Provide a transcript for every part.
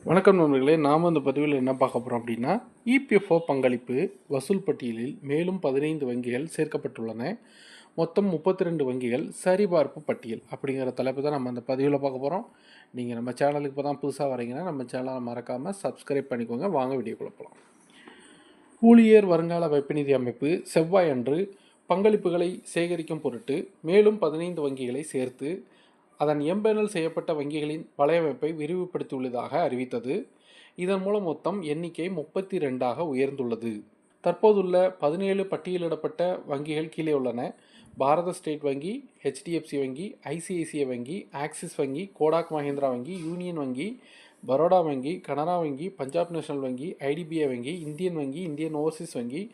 வணக்கம் நண்பர்களே, நாம் இந்த பதிவில் என்ன பார்க்க போகிறோம் அப்படின்னா, இபிஎஃப்ஓ பங்களிப்பு வசூல் பட்டியலில் மேலும் 15 வங்கிகள் சேர்க்கப்பட்டுள்ளன. மொத்தம் 32 வங்கிகள் சரிபார்ப்பு பட்டியல் அப்படிங்கிற தலைப்பு தான் நம்ம இந்த பதிவில் பார்க்க போகிறோம். நீங்கள் நம்ம சேனலுக்கு இப்போ தான் புதுசாக வரீங்கன்னா நம்ம சேனலை மறக்காமல் சப்ஸ்கிரைப் பண்ணிக்கோங்க. வாங்க வீடியோக்குள்ள போகலாம். ஊழியர் வருங்கால வைப்பு நிதி அமைப்பு செவ்வாய் அன்று பங்களிப்புகளை சேகரிக்கும் பொருட்டு மேலும் 15 வங்கிகளை சேர்த்து அதன் எம்பேனல் செய்யப்பட்ட வங்கிகளின் வலையமைப்பை விரிவுபடுத்தியுள்ளதாக அறிவித்தது. இதன் மூலம் மொத்தம் எண்ணிக்கை 32ஆக உயர்ந்துள்ளது. தற்போதுள்ள 17 பட்டியலிடப்பட்ட வங்கிகள் கீழே உள்ளன. பாரத ஸ்டேட் வங்கி, HDFC வங்கி, ICICI வங்கி, ஆக்சிஸ் வங்கி, கோடாக் மஹிந்திரா வங்கி, யூனியன் வங்கி, பரோடா வங்கி, கனரா வங்கி, பஞ்சாப் நேஷனல் வங்கி, IDBI வங்கி, இந்தியன் வங்கி, இந்தியன் ஓவர்சீஸ் வங்கி,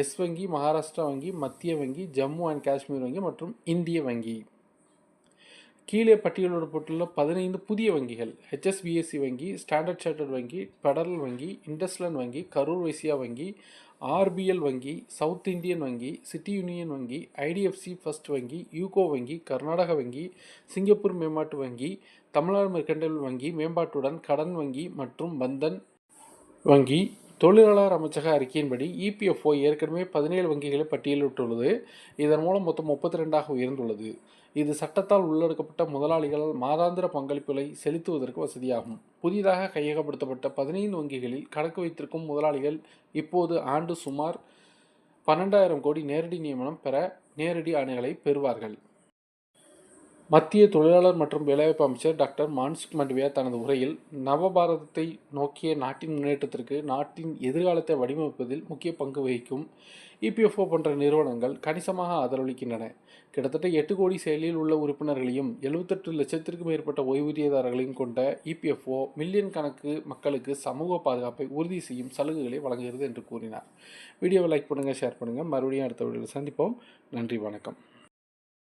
எஸ் வங்கி, மகாராஷ்டிரா வங்கி, மத்திய வங்கி, ஜம்மு அண்ட் காஷ்மீர் வங்கி மற்றும் இந்திய வங்கி. கீழே பட்டியலிடப்பட்டுள்ள 15 புதிய வங்கிகள்: HSBC வங்கி, ஸ்டாண்டர்ட் சார்ட்டர்ட் வங்கி, பெடரல் வங்கி, இண்டஸ்லேண்ட் வங்கி, கரூர் வைசியா வங்கி, RBL வங்கி, சவுத் இந்தியன் வங்கி, சிட்டி யூனியன் வங்கி, IDFC ஃபர்ஸ்ட் வங்கி, யூகோ வங்கி, கர்நாடக வங்கி, சிங்கப்பூர் மேம்பாட்டு வங்கி, தமிழ்நாடு மெர்கண்டைல் வங்கி மேம்பாட்டுடன் கடன் வங்கி மற்றும் பந்தன் வங்கி. தொழிலாளர் அமைச்சக அறிக்கையின்படி இபிஎஃப்ஓ ஏற்கனவே 17 வங்கிகளை பட்டியலிட்டுள்ளது. இதன் மூலம் மொத்தம் 32ஆக உயர்ந்துள்ளது. இது சட்டத்தால் உள்ளடக்கப்பட்ட முதலாளிகளால் மாதாந்திர பங்களிப்புகளை செலுத்துவதற்கு வசதியாகும். புதிதாக கையகப்படுத்தப்பட்ட 15 வங்கிகளில் கணக்கு வைத்திருக்கும் முதலாளிகள் இப்போது ஆண்டு சுமார் 12,000 கோடி நேரடி நியமனம் பெற நேரடி ஆணைகளை பெறுவார்கள். மத்திய தொழிலாளர் மற்றும் வேலைவாய்ப்பு அமைச்சர் டாக்டர் மான்சுக் மாண்டவியா தனது உரையில் நவபாரதத்தை நோக்கிய நாட்டின் முன்னேற்றத்திற்கு நாட்டின் எதிர்காலத்தை வடிவமைப்பதில் முக்கிய பங்கு வகிக்கும் இபிஎஃப்ஓ போன்ற நிறுவனங்கள் கணிசமாக ஆதரவளிக்கின்றன. கிட்டத்தட்ட 8 கோடி செயலில் உள்ள உறுப்பினர்களையும் 78 லட்சத்திற்கும் மேற்பட்ட ஓய்வூதியதாரர்களையும் கொண்ட இபிஎஃப்ஓ மில்லியன் கணக்கு மக்களுக்கு சமூக பாதுகாப்பை உறுதி செய்யும் சலுகைகளை வழங்குகிறது என்று கூறினார். வீடியோவை லைக் பண்ணுங்கள், ஷேர் பண்ணுங்கள். மறுபடியும் அடுத்த வீடியோவில் சந்திப்போம். நன்றி, வணக்கம்.